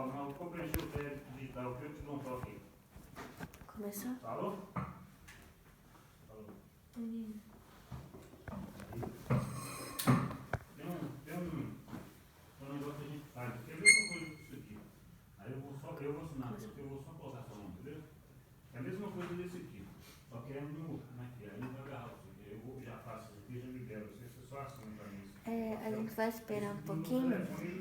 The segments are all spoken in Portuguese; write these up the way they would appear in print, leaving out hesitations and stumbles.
Paulo, não, eu vou preencher o crédito digital, que eu te dou um toque aí. Começou? Falou? Falou. Menino. Tem um negócio que a gente faz. Quer ver uma coisa disso aqui? Aí eu vou assinar, eu vou só colocar seu nome, entendeu? É a mesma coisa desse aqui. Só que é no. Como é que é? Aí não vai agarrar você. Eu já faço isso aqui, já libero. Você só assina pra mim. A gente vai esperar um pouquinho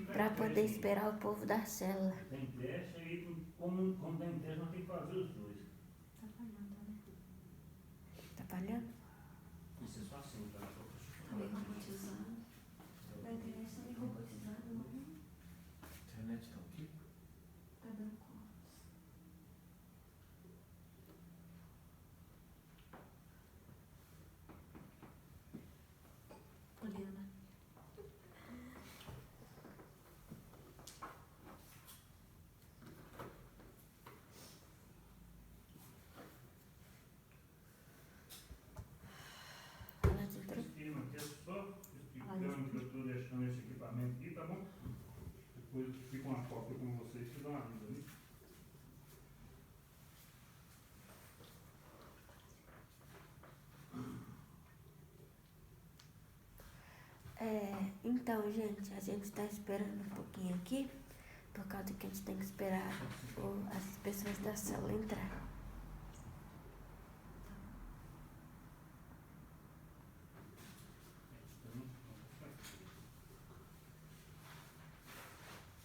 para poder esperar o povo da célula. Tem teste, aí como tem teste, nós temos que fazer os dois. Tá falhando, né? Tá falhando? Isso é só assim, tá? Tá meio robotizado. Da internet tá meio robotizado, não? A internet tá aqui? Tá dando cortes. Poliana. Estima aqui é só explicando que eu estou deixando esse equipamento aqui, tá bom? Depois fica uma cópia com vocês que dá uma ajuda, né? Então, gente, a gente está esperando um pouquinho aqui, por causa que a gente tem que esperar as pessoas da célula entrar.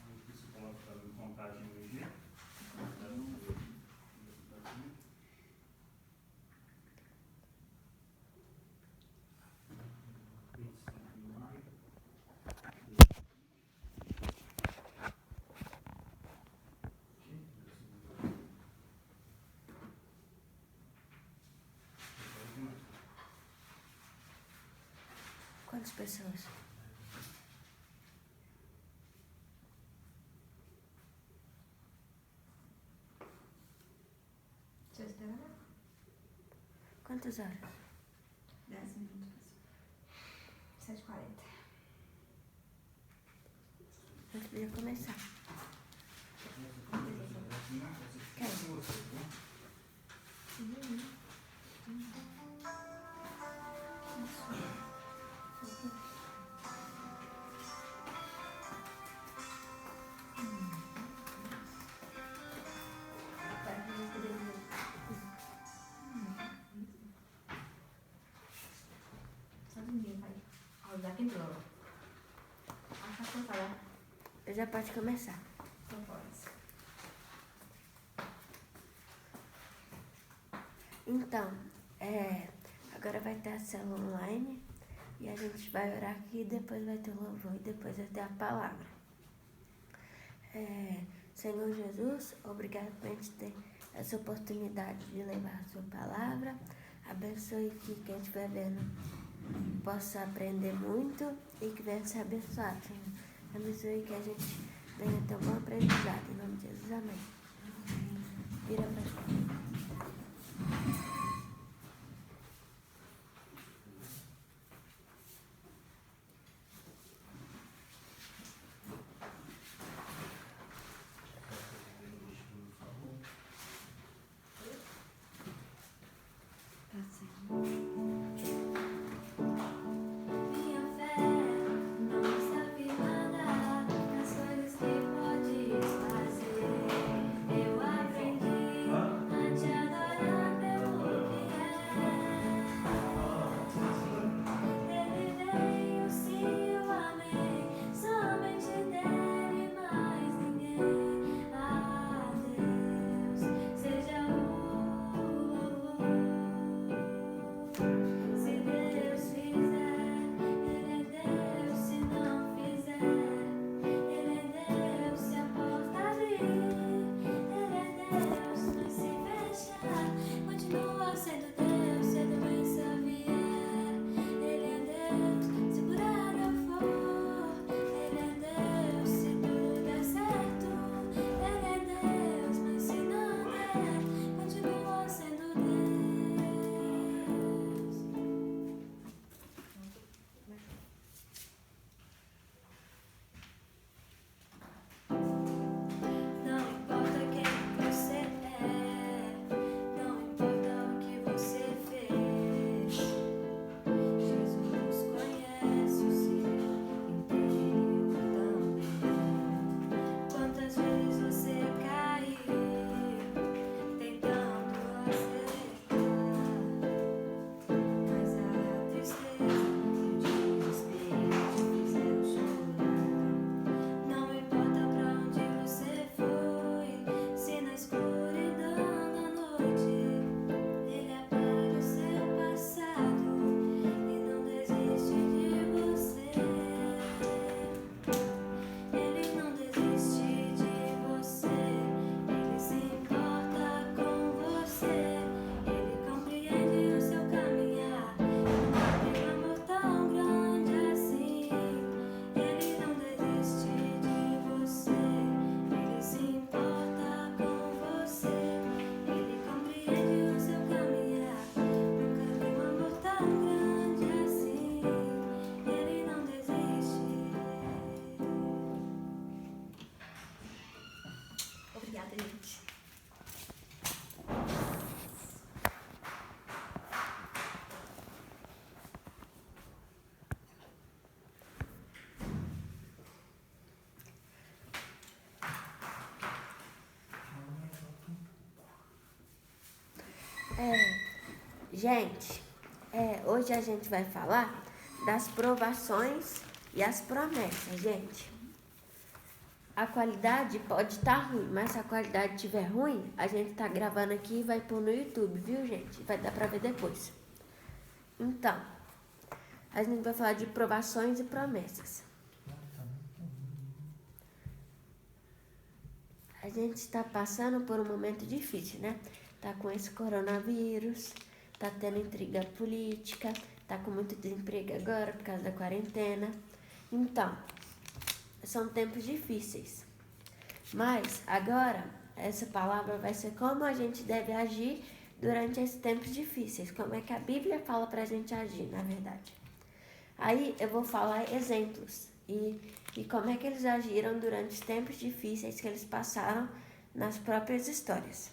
Aqui se coloca fazendo contagem no dia. Quantas pessoas? Já esperava? Quantas horas? 10 minutos. 7h40. A gente podia começar. Quer? Só ninguém vai rodar quem pulou. Acho que vai falar. Já pode começar. Então pode. Então, agora vai ter a célula online e a gente vai orar aqui, depois vai ter o louvor e depois vai ter a palavra. Senhor Jesus, obrigado por a gente ter essa oportunidade de levar a sua palavra. Abençoe que quem estiver vendo possa aprender muito e que venha ser abençoado, Senhor. Abençoe que a gente venha ter um bom aprendizado. Em nome de Jesus, amém. Vira pra gente. Tá certo. Minha fé não está firmada nas coisas que podes fazer. Eu aprendi a te adorar pelo Gente, hoje a gente vai falar das provações e as promessas, gente. A qualidade pode estar ruim, mas se a qualidade estiver ruim, a gente tá gravando aqui e vai pôr no YouTube, viu, gente? Vai dar pra ver depois. Então, a gente vai falar de provações e promessas. A gente está passando por um momento difícil, né? Tá com esse coronavírus, tá tendo intriga política, tá com muito desemprego agora por causa da quarentena. Então, são tempos difíceis. Mas agora, essa palavra vai ser como a gente deve agir durante esses tempos difíceis. Como é que a Bíblia fala pra gente agir, na verdade. Aí eu vou falar exemplos e como é que eles agiram durante os tempos difíceis que eles passaram nas próprias histórias.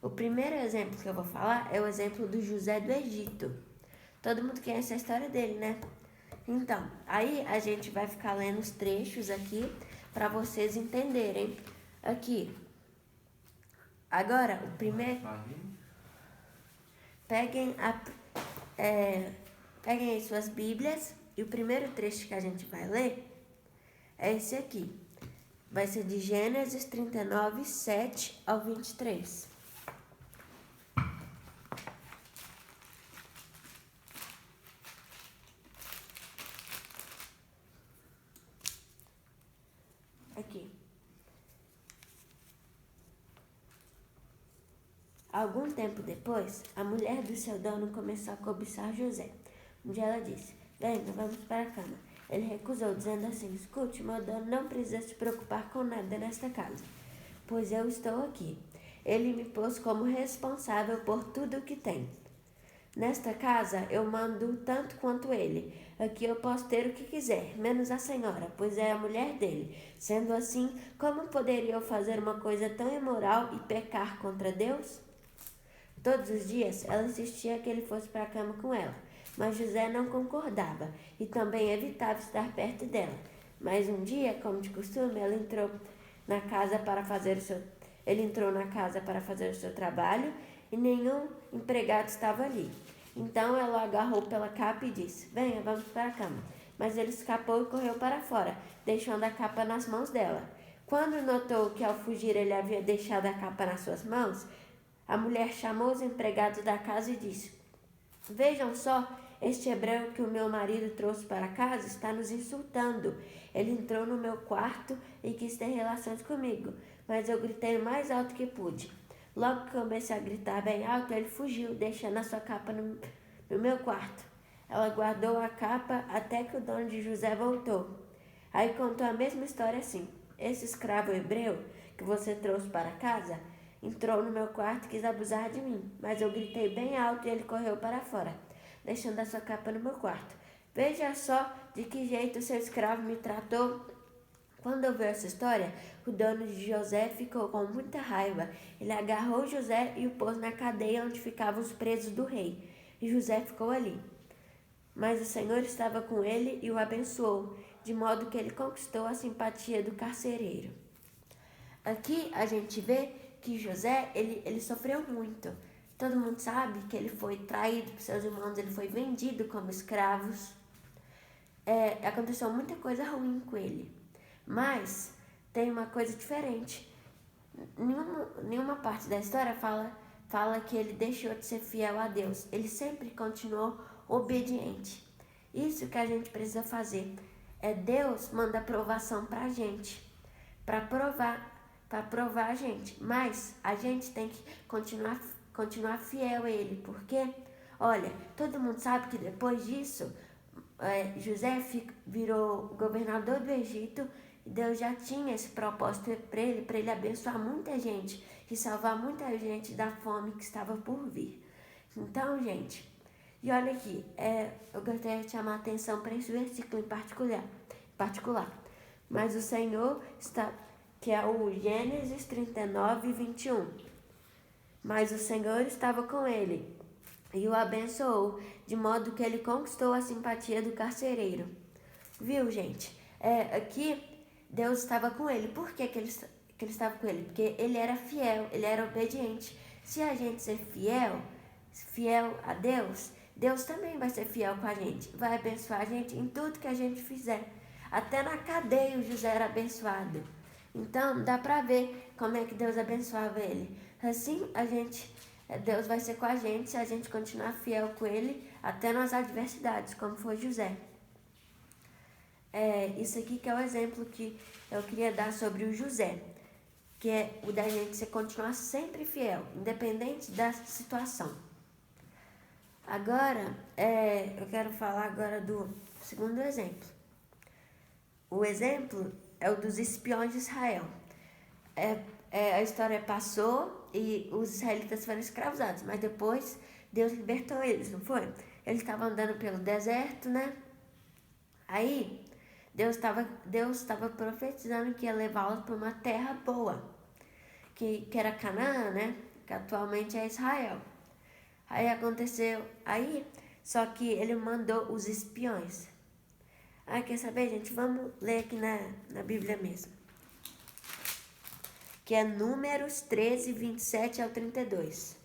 O primeiro exemplo que eu vou falar é o exemplo do José do Egito. Todo mundo conhece a história dele, né? Então, aí a gente vai ficar lendo os trechos aqui para vocês entenderem. Aqui. Agora, o primeiro... Peguem aí suas Bíblias e o primeiro trecho que a gente vai ler é esse aqui. Vai ser de Gênesis 39, 7 ao 23. Aqui. Algum tempo depois, a mulher do seu dono começou a cobiçar José. Um dia ela disse: venha, vamos para a cama. Ele recusou, dizendo assim: escute, meu dono não precisa se preocupar com nada nesta casa, pois eu estou aqui. Ele me pôs como responsável por tudo o que tem. Nesta casa eu mando tanto quanto ele. Aqui eu posso ter o que quiser, menos a senhora, pois é a mulher dele. Sendo assim, como poderia eu fazer uma coisa tão imoral e pecar contra Deus? Todos os dias ela insistia que ele fosse para a cama com ela, mas José não concordava e também evitava estar perto dela. Mas um dia, como de costume, ele entrou na casa para fazer o seu trabalho e nenhum empregado estava ali. Então ela o agarrou pela capa e disse: venha, vamos para a cama. Mas ele escapou e correu para fora, deixando a capa nas mãos dela. Quando notou que ao fugir ele havia deixado a capa nas suas mãos, a mulher chamou os empregados da casa e disse: vejam só, este hebreu que o meu marido trouxe para casa está nos insultando. Ele entrou no meu quarto e quis ter relações comigo, mas eu gritei o mais alto que pude. Logo que comecei a gritar bem alto, ele fugiu, deixando a sua capa no meu quarto. Ela guardou a capa até que o dono de José voltou. Aí contou a mesma história assim: esse escravo hebreu que você trouxe para casa entrou no meu quarto e quis abusar de mim, mas eu gritei bem alto e ele correu para fora, deixando a sua capa no meu quarto. Veja só de que jeito seu escravo me tratou. Quando ouviu essa história, o dono de José ficou com muita raiva. Ele agarrou José e o pôs na cadeia onde ficavam os presos do rei. E José ficou ali. Mas o Senhor estava com ele e o abençoou, de modo que ele conquistou a simpatia do carcereiro. Aqui a gente vê que José, ele sofreu muito. Todo mundo sabe que ele foi traído por seus irmãos, ele foi vendido como escravos. Aconteceu muita coisa ruim com ele. Mas tem uma coisa diferente. Nenhuma parte da história fala que ele deixou de ser fiel a Deus. Ele sempre continuou obediente. Isso que a gente precisa fazer. Deus manda aprovação pra gente, para provar a gente. Mas a gente tem que continuar fiel a Ele, porque, olha, todo mundo sabe que depois disso, José virou governador do Egito. Deus já tinha esse propósito para ele abençoar muita gente e salvar muita gente da fome que estava por vir. Então, gente, e olha aqui, eu gostaria de chamar a atenção para esse versículo em particular. Mas o Senhor está, que é o Gênesis 39, 21. Mas o Senhor estava com ele e o abençoou, de modo que ele conquistou a simpatia do carcereiro. Viu, gente? Aqui Deus estava com ele. Por que ele estava com ele? Porque ele era fiel, ele era obediente. Se a gente ser fiel a Deus, Deus também vai ser fiel com a gente. Vai abençoar a gente em tudo que a gente fizer. Até na cadeia o José era abençoado. Então, dá pra ver como é que Deus abençoava ele. Assim, Deus vai ser com a gente se a gente continuar fiel com ele até nas adversidades, como foi José. Isso aqui que é o exemplo que eu queria dar sobre o José, que é o da gente continuar sempre fiel, independente da situação. Agora, eu quero falar agora do segundo exemplo. O exemplo é o dos espiões de Israel. A história passou e os israelitas foram escravizados, mas depois Deus libertou eles, não foi? Eles estavam andando pelo deserto, né? Aí, Deus estava profetizando que ia levá-los para uma terra boa, que era Canaã, né? Que atualmente é Israel. Aí aconteceu, só que ele mandou os espiões. Quer saber, gente? Vamos ler aqui na Bíblia mesmo. Que é Números 13, 27 ao 32.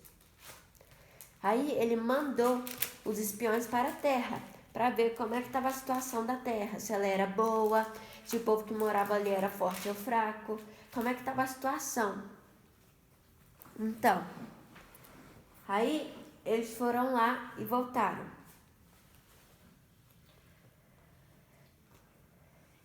Aí ele mandou os espiões para a terra, para ver como é que estava a situação da terra, se ela era boa, se o povo que morava ali era forte ou fraco, como é que estava a situação. Então, aí eles foram lá e voltaram.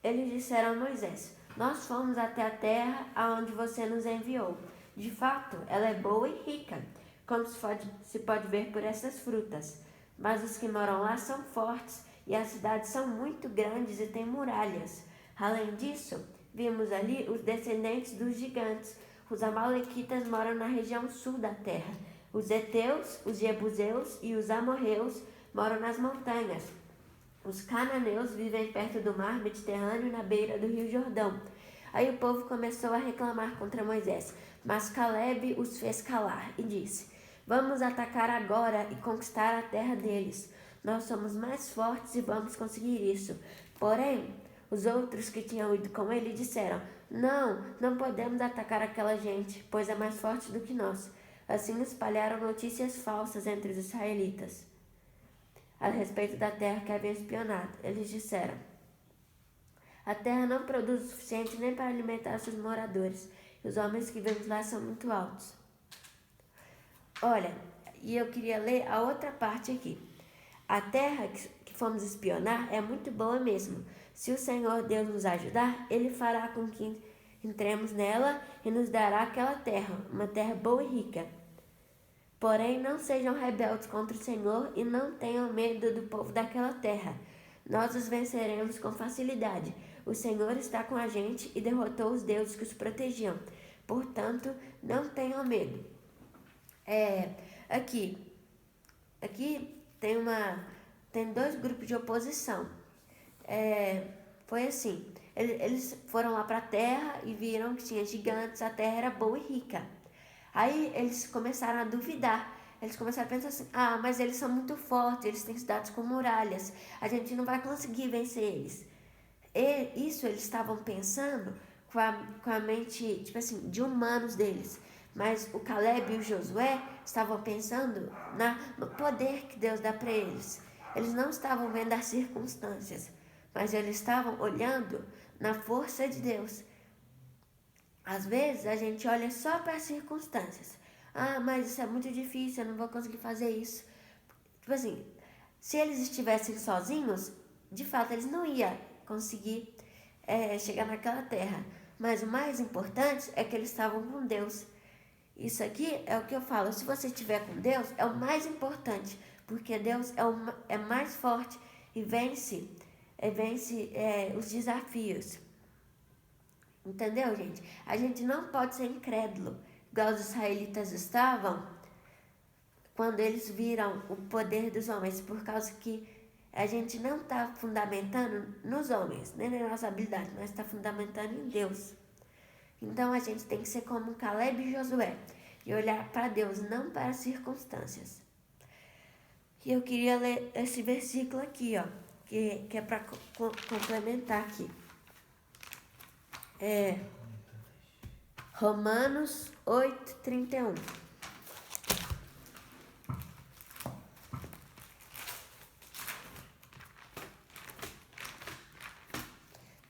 Eles disseram a Moisés: nós fomos até a terra aonde você nos enviou. De fato, ela é boa e rica, como se pode ver por essas frutas. Mas os que moram lá são fortes e as cidades são muito grandes e têm muralhas. Além disso, vimos ali os descendentes dos gigantes. Os amalequitas moram na região sul da terra. Os heteus, os jebuseus e os amorreus moram nas montanhas. Os cananeus vivem perto do mar Mediterrâneo, na beira do rio Jordão. Aí o povo começou a reclamar contra Moisés, mas Calebe os fez calar e disse: vamos atacar agora e conquistar a terra deles. Nós somos mais fortes e vamos conseguir isso. Porém, os outros que tinham ido com ele disseram: não podemos atacar aquela gente, pois é mais forte do que nós. Assim espalharam notícias falsas entre os israelitas a respeito da terra que haviam espionado. Eles disseram: a terra não produz o suficiente nem para alimentar seus moradores, e os homens que vivem lá são muito altos. Olha, e eu queria ler a outra parte aqui. A terra que fomos espionar é muito boa mesmo. Se o Senhor Deus nos ajudar, Ele fará com que entremos nela e nos dará aquela terra, uma terra boa e rica. Porém, não sejam rebeldes contra o Senhor e não tenham medo do povo daquela terra. Nós os venceremos com facilidade. O Senhor está com a gente e derrotou os deuses que os protegiam. Portanto, não tenham medo. Aqui tem dois grupos de oposição. Foi assim, eles foram lá para a terra e viram que tinha gigantes, a terra era boa e rica. Aí eles começaram a duvidar, eles começaram a pensar assim: mas eles são muito fortes, eles têm cidades com muralhas, a gente não vai conseguir vencer eles. Isso eles estavam pensando com a mente, tipo assim, de humanos deles. Mas o Calebe e o Josué estavam pensando no poder que Deus dá para eles. Eles não estavam vendo as circunstâncias, mas eles estavam olhando na força de Deus. Às vezes a gente olha só para as circunstâncias. Mas isso é muito difícil, eu não vou conseguir fazer isso. Tipo assim, se eles estivessem sozinhos, de fato eles não iam conseguir chegar naquela terra. Mas o mais importante é que eles estavam com Deus. Isso aqui é o que eu falo: se você estiver com Deus, é o mais importante, porque Deus é mais forte e vence os desafios. Entendeu, gente? A gente não pode ser incrédulo, igual os israelitas estavam quando eles viram o poder dos homens, por causa que a gente não está fundamentando nos homens, nem na nossa habilidade, mas está fundamentando em Deus. Então a gente tem que ser como Calebe e Josué e olhar para Deus, não para as circunstâncias. E eu queria ler esse versículo aqui, que é para complementar aqui. Romanos 8:31.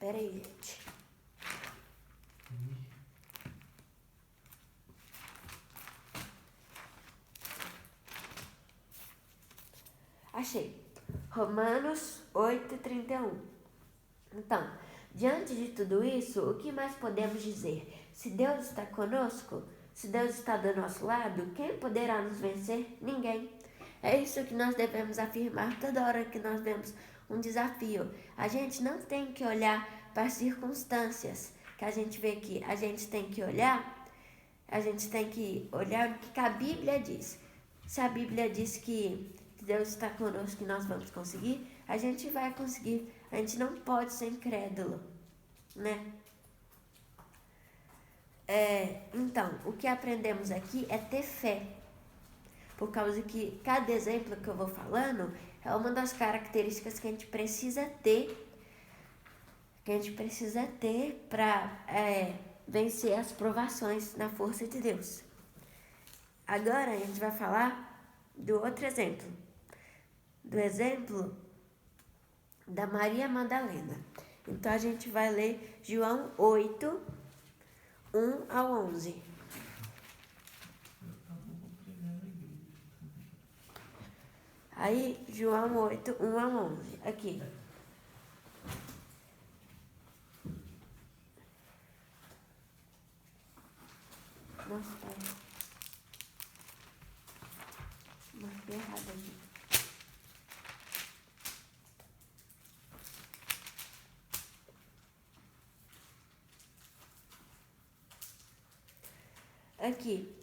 Pera aí, gente. Achei. Romanos 8:31. Então, diante de tudo isso, o que mais podemos dizer? Se Deus está conosco, se Deus está do nosso lado, quem poderá nos vencer? Ninguém. É isso que nós devemos afirmar toda hora que nós vemos um desafio. A gente não tem que olhar para as circunstâncias que a gente vê aqui. A gente tem que olhar o que a Bíblia diz. Se a Bíblia diz que Deus está conosco e nós vamos conseguir, a gente vai conseguir. A gente não pode ser incrédulo, né? Então, o que aprendemos aqui é ter fé. Por causa que cada exemplo que eu vou falando é uma das características que a gente precisa ter para vencer as provações na força de Deus. Agora a gente vai falar do outro exemplo. Do exemplo da Maria Madalena. Então a gente vai ler João 8, 1 ao 11. Aí, João 8, 1 ao 11. Aqui. Nossa, pai. Marquei errado aqui. Aqui,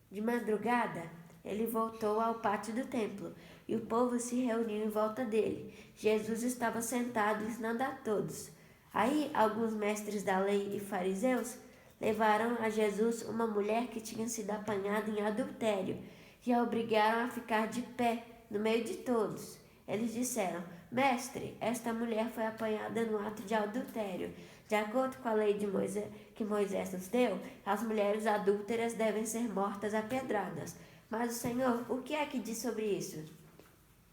de madrugada, ele voltou ao pátio do templo e o povo se reuniu em volta dele. Jesus estava sentado ensinando a todos. Aí, alguns mestres da lei e fariseus levaram a Jesus uma mulher que tinha sido apanhada em adultério e a obrigaram a ficar de pé no meio de todos. Eles disseram: Mestre, esta mulher foi apanhada no ato de adultério. De acordo com a lei de Moisés, que Moisés nos deu, as mulheres adúlteras devem ser mortas a pedradas. Mas o Senhor, o que é que diz sobre isso?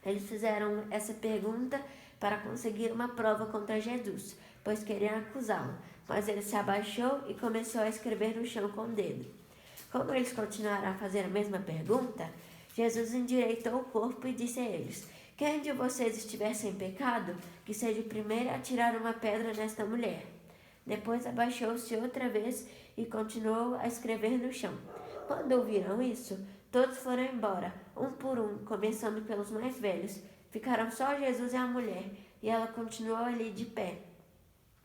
Eles fizeram essa pergunta para conseguir uma prova contra Jesus, pois queriam acusá-lo. Mas ele se abaixou e começou a escrever no chão com o dedo. Como eles continuaram a fazer a mesma pergunta, Jesus endireitou o corpo e disse a eles: Quem de vocês estiver sem pecado, que seja o primeiro a tirar uma pedra nesta mulher. Depois abaixou-se outra vez e continuou a escrever no chão. Quando ouviram isso, todos foram embora, um por um, começando pelos mais velhos. Ficaram só Jesus e a mulher, e ela continuou ali de pé.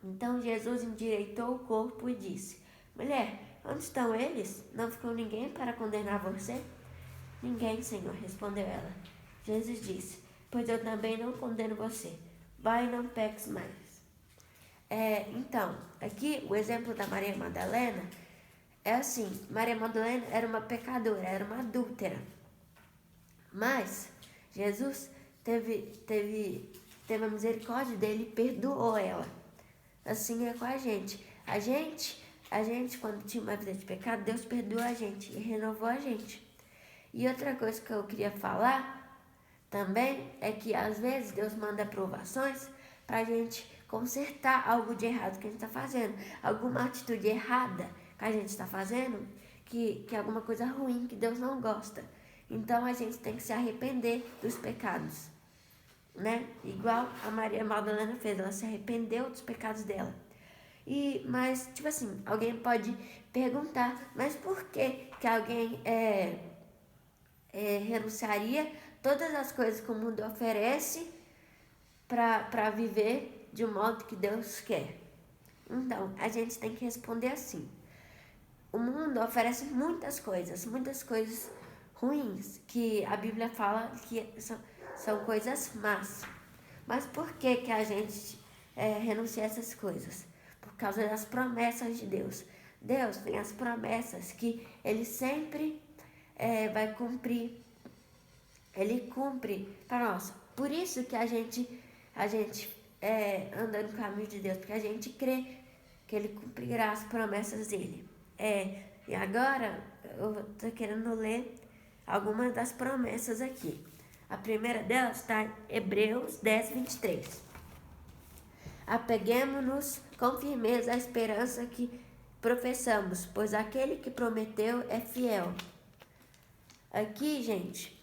Então Jesus endireitou o corpo e disse: Mulher, onde estão eles? Não ficou ninguém para condenar você? Ninguém, Senhor, respondeu ela. Jesus disse: Pois eu também não condeno você. Vai e não peques mais. Então, aqui o exemplo da Maria Madalena é assim: Maria Madalena era uma pecadora, era uma adúltera. Mas Jesus teve a misericórdia dele e perdoou ela. Assim é com a gente. A gente, quando tinha uma vida de pecado, Deus perdoou a gente e renovou a gente. E outra coisa que eu queria falar também é que às vezes Deus manda provações para a gente consertar algo de errado que a gente está fazendo. Alguma atitude errada que a gente está fazendo, que é alguma coisa ruim que Deus não gosta. Então a gente tem que se arrepender dos pecados, né? Igual a Maria Madalena fez, ela se arrependeu dos pecados dela. Mas, tipo assim, alguém pode perguntar, mas por que alguém renunciaria todas as coisas que o mundo oferece para viver de um modo que Deus quer? Então, a gente tem que responder assim: o mundo oferece muitas coisas ruins, que a Bíblia fala que são coisas más. Mas por que a gente renuncia a essas coisas? Por causa das promessas de Deus. Deus tem as promessas que Ele sempre vai cumprir. Ele cumpre para nós. Por isso que a gente anda no caminho de Deus, porque a gente crê que Ele cumprirá as promessas dele. E agora eu estou querendo ler algumas das promessas aqui. A primeira delas está em Hebreus 10, 23. Apeguemo-nos com firmeza à esperança que professamos, pois aquele que prometeu é fiel. Aqui, gente,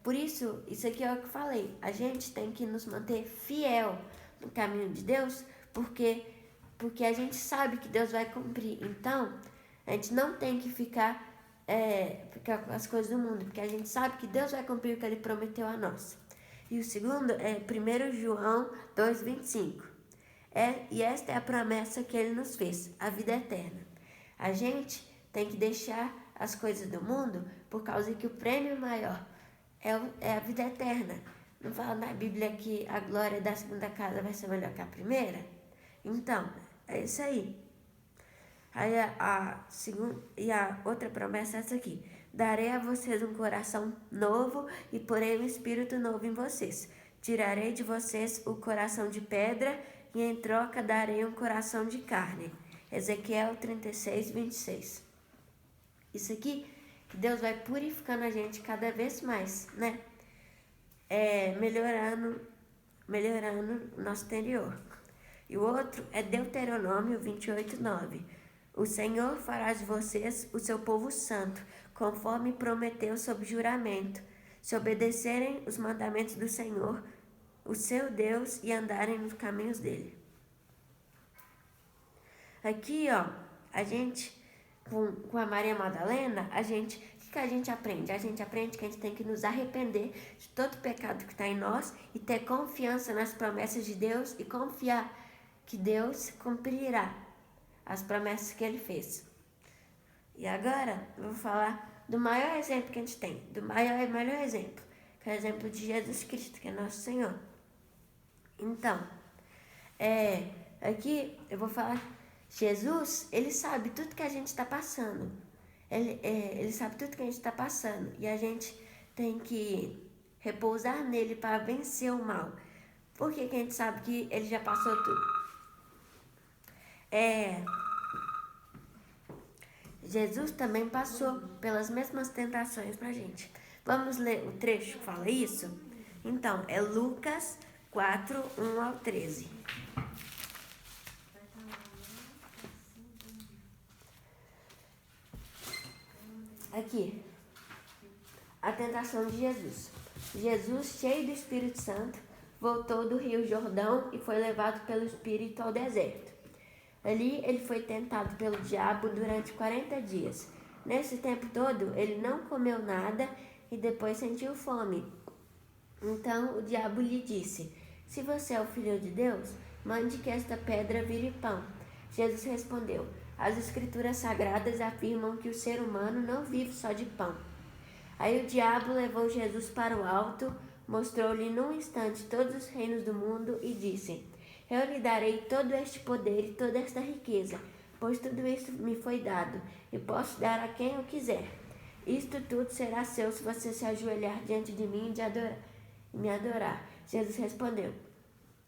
por isso aqui é o que eu falei, a gente tem que nos manter fiel no caminho de Deus, porque a gente sabe que Deus vai cumprir. Então, a gente não tem que ficar com as coisas do mundo, porque a gente sabe que Deus vai cumprir o que Ele prometeu a nós. E o segundo é 1 João 2,25. E esta é a promessa que Ele nos fez, a vida eterna. A gente tem que deixar as coisas do mundo por causa que o prêmio maior é a vida eterna. Não fala na Bíblia que a glória da segunda casa vai ser melhor que a primeira? Então, é isso aí. Aí a outra promessa é essa aqui. Darei a vocês um coração novo e porei um espírito novo em vocês. Tirarei de vocês o coração de pedra e em troca darei um coração de carne. Ezequiel 36, 26. Isso aqui, que Deus vai purificando a gente cada vez mais, né? Melhorando o nosso interior. E o outro é Deuteronômio 28, 9. O Senhor fará de vocês o seu povo santo, conforme prometeu sob juramento, se obedecerem os mandamentos do Senhor, o seu Deus, e andarem nos caminhos dele. Aqui, ó, a gente, com a Maria Madalena, o que a gente aprende? A gente aprende que a gente tem que nos arrepender de todo pecado que está em nós e ter confiança nas promessas de Deus e confiar que Deus cumprirá as promessas que Ele fez. E agora eu vou falar do maior exemplo que a gente tem, do melhor exemplo, que é o exemplo de Jesus Cristo, que é nosso Senhor. Então, aqui eu vou falar, Jesus, Ele sabe tudo que a gente está passando. Ele sabe tudo que a gente está passando. E a gente tem que repousar nele para vencer o mal. Por que a gente sabe que Ele já passou tudo? Jesus também passou pelas mesmas tentações pra gente. Vamos ler o trecho que fala isso? Então, é Lucas 4, 1 ao 13. Aqui, a tentação de Jesus. Jesus, cheio do Espírito Santo, voltou do Rio Jordão e foi levado pelo Espírito ao deserto. Ali ele foi tentado pelo diabo durante 40 dias. Nesse tempo todo, ele não comeu nada e depois sentiu fome. Então o diabo lhe disse: se você é o Filho de Deus, mande que esta pedra vire pão. Jesus respondeu: as Escrituras Sagradas afirmam que o ser humano não vive só de pão. Aí o diabo levou Jesus para o alto, mostrou-lhe num instante todos os reinos do mundo e disse: eu lhe darei todo este poder e toda esta riqueza, pois tudo isso me foi dado, e posso dar a quem eu quiser. Isto tudo será seu se você se ajoelhar diante de mim e me adorar. Jesus respondeu: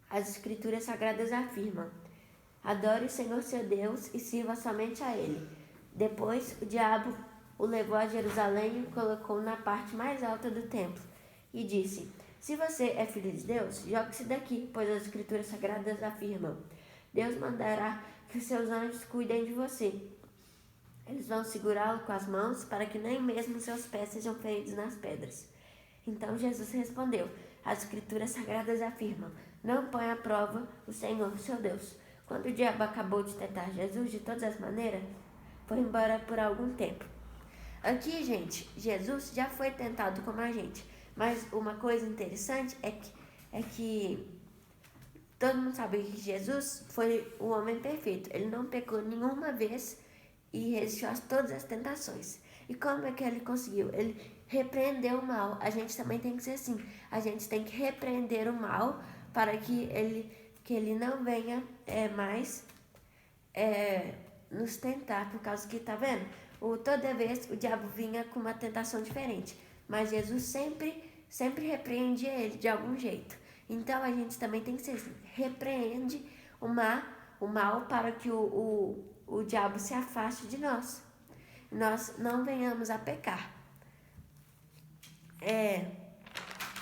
as Escrituras Sagradas afirmam: adore o Senhor seu Deus e sirva somente a Ele. Depois o diabo o levou a Jerusalém e o colocou na parte mais alta do templo e disse: se você é filho de Deus, jogue-se daqui, pois as Escrituras Sagradas afirmam: Deus mandará que os seus anjos cuidem de você. Eles vão segurá-lo com as mãos para que nem mesmo seus pés sejam feridos nas pedras. Então Jesus respondeu: as Escrituras Sagradas afirmam: não põe à prova o Senhor, seu Deus. Quando o diabo acabou de tentar Jesus de todas as maneiras, foi embora por algum tempo. Aqui, gente, Jesus já foi tentado como a gente. Mas uma coisa interessante é que todo mundo sabe que Jesus foi o homem perfeito. Ele não pecou nenhuma vez e resistiu a todas as tentações. E como é que ele conseguiu? Ele repreendeu o mal. A gente também tem que ser assim. A gente tem que repreender o mal para que ele não venha mais nos tentar. Por causa que, tá vendo? Toda vez o diabo vinha com uma tentação diferente. Mas Jesus sempre repreendia ele de algum jeito. Então a gente também tem que ser assim, repreende o mal para que o diabo se afaste de nós. Nós não venhamos a pecar.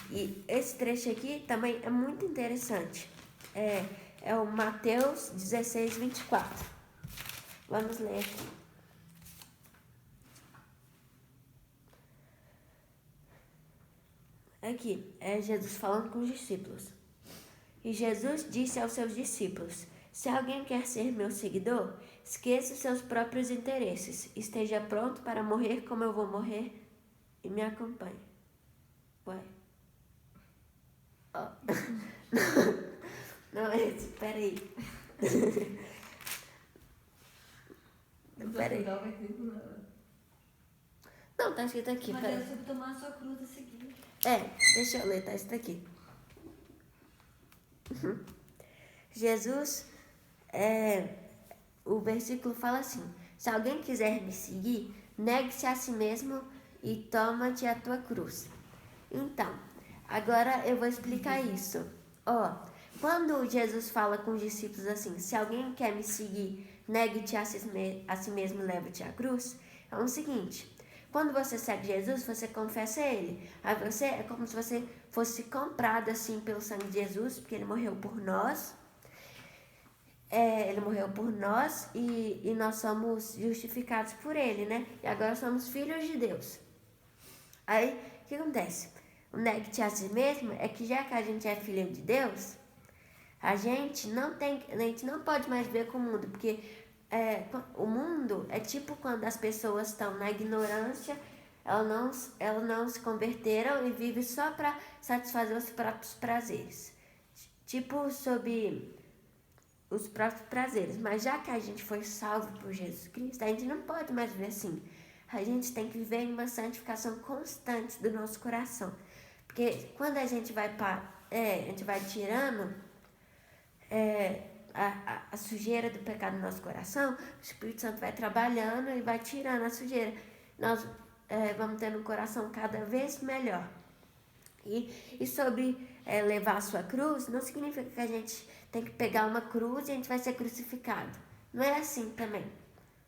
E esse trecho aqui também é muito interessante. É o Mateus 16, 24. Vamos ler aqui. Aqui, é Jesus falando com os discípulos. E Jesus disse aos seus discípulos: se alguém quer ser meu seguidor, esqueça os seus próprios interesses, esteja pronto para morrer como eu vou morrer e me acompanhe. Ué. Oh. Não é esse, peraí. Peraí. Não, tá escrito aqui, Mas peraí. Deus tem que tomar a sua cruz a seguir. Deixa eu ler, tá escrito aqui. Jesus, o versículo fala assim: se alguém quiser me seguir, negue-se a si mesmo e toma-te a tua cruz. Então, agora eu vou explicar isso. Quando Jesus fala com os discípulos assim: se alguém quer me seguir, negue-te a si mesmo e leva-te a cruz, é o seguinte: quando você segue Jesus, você confessa Ele. Aí você é como se você fosse comprado assim pelo sangue de Jesus, porque Ele morreu por nós. Ele morreu por nós e nós somos justificados por Ele, né? E agora somos filhos de Deus. Aí, o que acontece? O negue-te a si mesmo é que já que a gente é filho de Deus, a gente não pode mais ver com o mundo, porque o mundo é tipo quando as pessoas estão na ignorância, elas não se converteram e vivem só para satisfazer os próprios prazeres. Tipo, sob os próprios prazeres. Mas já que a gente foi salvo por Jesus Cristo, a gente não pode mais viver assim. A gente tem que viver em uma santificação constante do nosso coração. Porque quando a gente vai tirando a sujeira do pecado no nosso coração, o Espírito Santo vai trabalhando e vai tirando a sujeira. Nós vamos tendo um coração cada vez melhor. E sobre levar a sua cruz, não significa que a gente tem que pegar uma cruz e a gente vai ser crucificado. Não é assim também.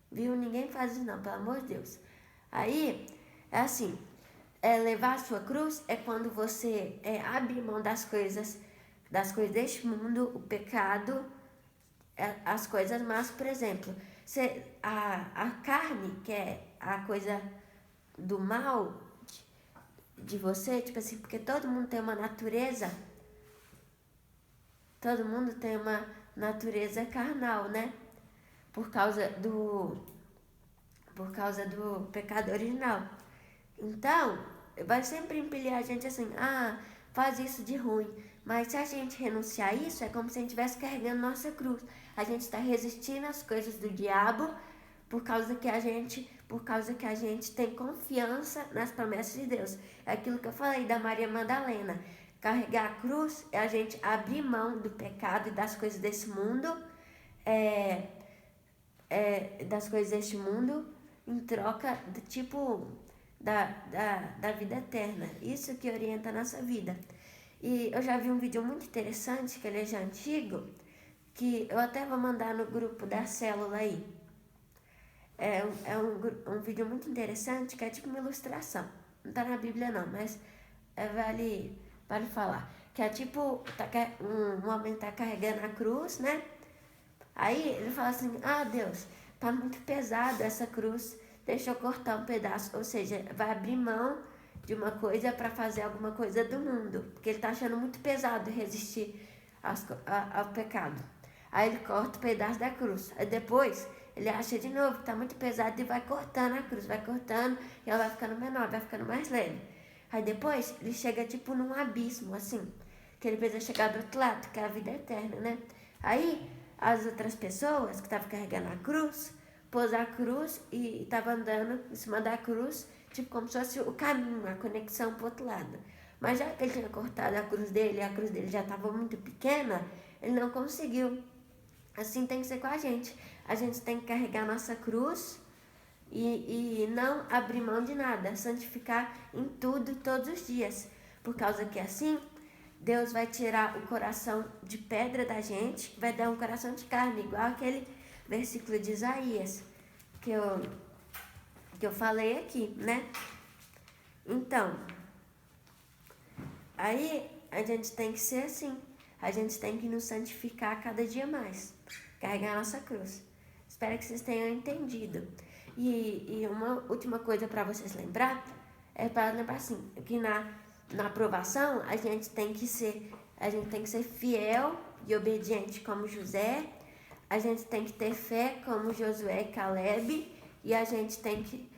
Viu? Ninguém faz isso não, pelo amor de Deus. Aí, é assim, levar a sua cruz é quando você abre mão das coisas deste mundo, o pecado, as coisas más, por exemplo. A carne, que é a coisa do mal de você, tipo assim, porque todo mundo tem uma natureza carnal, né? Por causa do pecado original. Então, vai sempre impelir a gente assim: faz isso de ruim. Mas se a gente renunciar a isso, é como se a gente estivesse carregando nossa cruz. A gente está resistindo às coisas do diabo por causa que a gente tem confiança nas promessas de Deus. É aquilo que eu falei da Maria Madalena. Carregar a cruz é a gente abrir mão do pecado e das coisas desse mundo, em troca da vida eterna. Isso que orienta a nossa vida. E eu já vi um vídeo muito interessante, que ele é já antigo, que eu até vou mandar no grupo da célula aí. É um vídeo muito interessante, que é tipo uma ilustração. Não tá na Bíblia não, mas vale falar. Que é tipo, um homem tá carregando a cruz, né? Aí ele fala assim: Deus, tá muito pesado essa cruz, deixa eu cortar um pedaço. Ou seja, vai abrir mão de uma coisa para fazer alguma coisa do mundo, porque ele tá achando muito pesado resistir ao pecado. Aí ele corta um pedaço da cruz. Aí depois ele acha de novo que tá muito pesado e vai cortando a cruz, vai cortando e ela vai ficando menor, vai ficando mais leve. Aí depois ele chega tipo num abismo, assim, que ele precisa chegar do outro lado, que é a vida eterna, né? Aí as outras pessoas que estavam carregando a cruz, pôs a cruz e estavam andando em cima da cruz, tipo como se fosse o caminho, a conexão pro outro lado. Mas já que ele tinha cortado a cruz dele e a cruz dele já estava muito pequena, ele não conseguiu. Assim tem que ser com a gente. A gente tem que carregar nossa cruz e não abrir mão de nada, santificar em tudo, todos os dias. Por causa que assim, Deus vai tirar o coração de pedra da gente, vai dar um coração de carne, igual aquele versículo de Isaías que eu falei aqui, né? Então, Aí a gente tem que ser assim. A gente tem que nos santificar cada dia mais. Carregar a nossa cruz. Espero que vocês tenham entendido. E uma última coisa para vocês lembrar, é para lembrar assim, que na aprovação a gente tem que ser fiel e obediente como José, a gente tem que ter fé como Josué e Caleb, e a gente tem que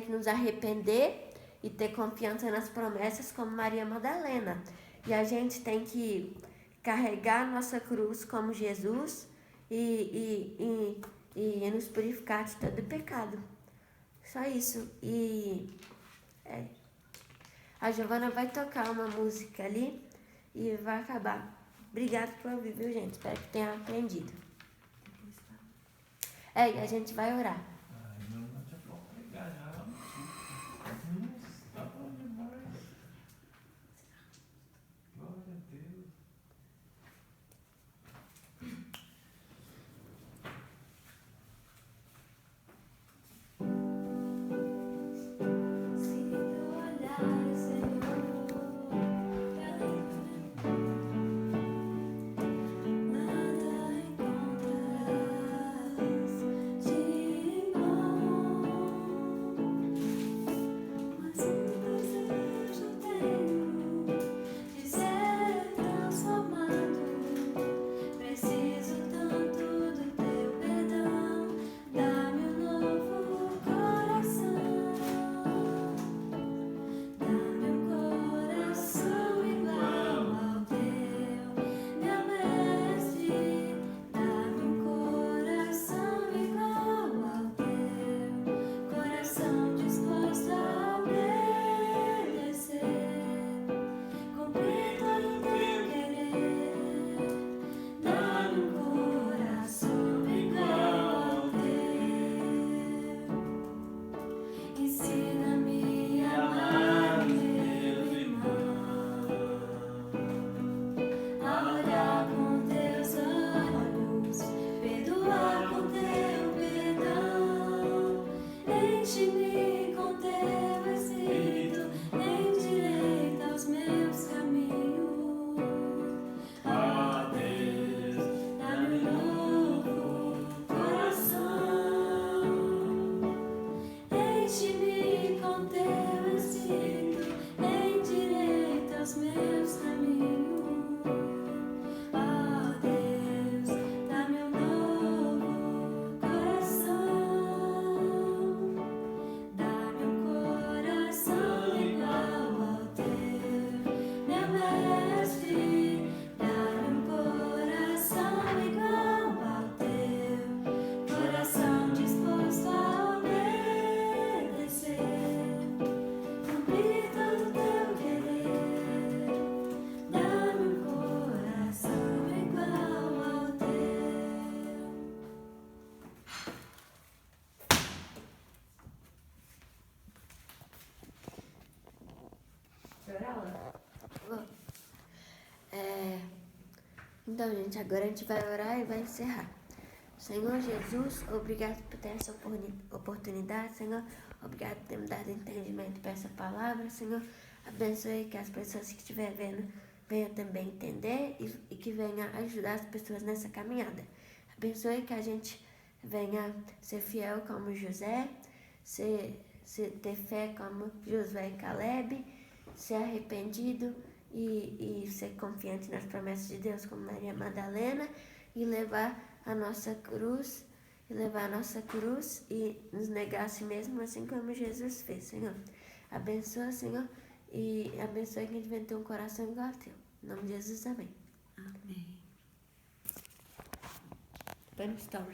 nos arrepender e ter confiança nas promessas como Maria Madalena. E a gente tem que carregar nossa cruz como Jesus e nos purificar de todo pecado. Só isso. A Giovana vai tocar uma música ali e vai acabar. Obrigada por ouvir, viu, gente? Espero que tenham aprendido. E a gente vai orar. Ai, não é bom pregar já. Tá bom demais. Glória a Deus. Se tu olhares, Senhor, nada encontrarás de bom, mas desejo tenho de ser transformado. Preciso tanto do teu perdão, dá-me um novo coração, dá-me um coração igual ao teu, meu mestre, dá-me um coração igual ao teu, coração disposto a obedecer, cumprir todo o teu querer. Dá-me um coração igual ao teu. Ensina-me a amar meu irmão, a olhar com teus olhos, perdoar com teu perdão. Enche-me com teu Espírito, endireita os meus caminhos. Ó Deus, dá-me um novo coração. Enche-me com teu Espírito, endireita os meus caminhos. Ó Deus, dá-me um novo coração. Dá-me um coração igual ao teu, meu mestre. Dá-me um coração igual ao teu, coração disposto a obedecer, cumprir todo o teu querer. Dá-me um coração igual ao teu. Então, gente, agora a gente vai orar e vai encerrar. Senhor Jesus, obrigado por ter essa oportunidade, Senhor. Obrigado por ter me dado entendimento para essa palavra, Senhor. Abençoe que as pessoas que estiverem vendo venham também entender e que venham ajudar as pessoas nessa caminhada. Abençoe que a gente venha ser fiel como José, ter fé como Josué e Caleb, ser arrependido e ser confiante nas promessas de Deus como Maria Madalena e levar a nossa cruz e nos negar a si mesmo assim como Jesus fez, Senhor. Abençoa, Senhor, e abençoe que a gente venha ter um coração igual ao teu. Em nome de Jesus, amém. Amém. Põe no stories.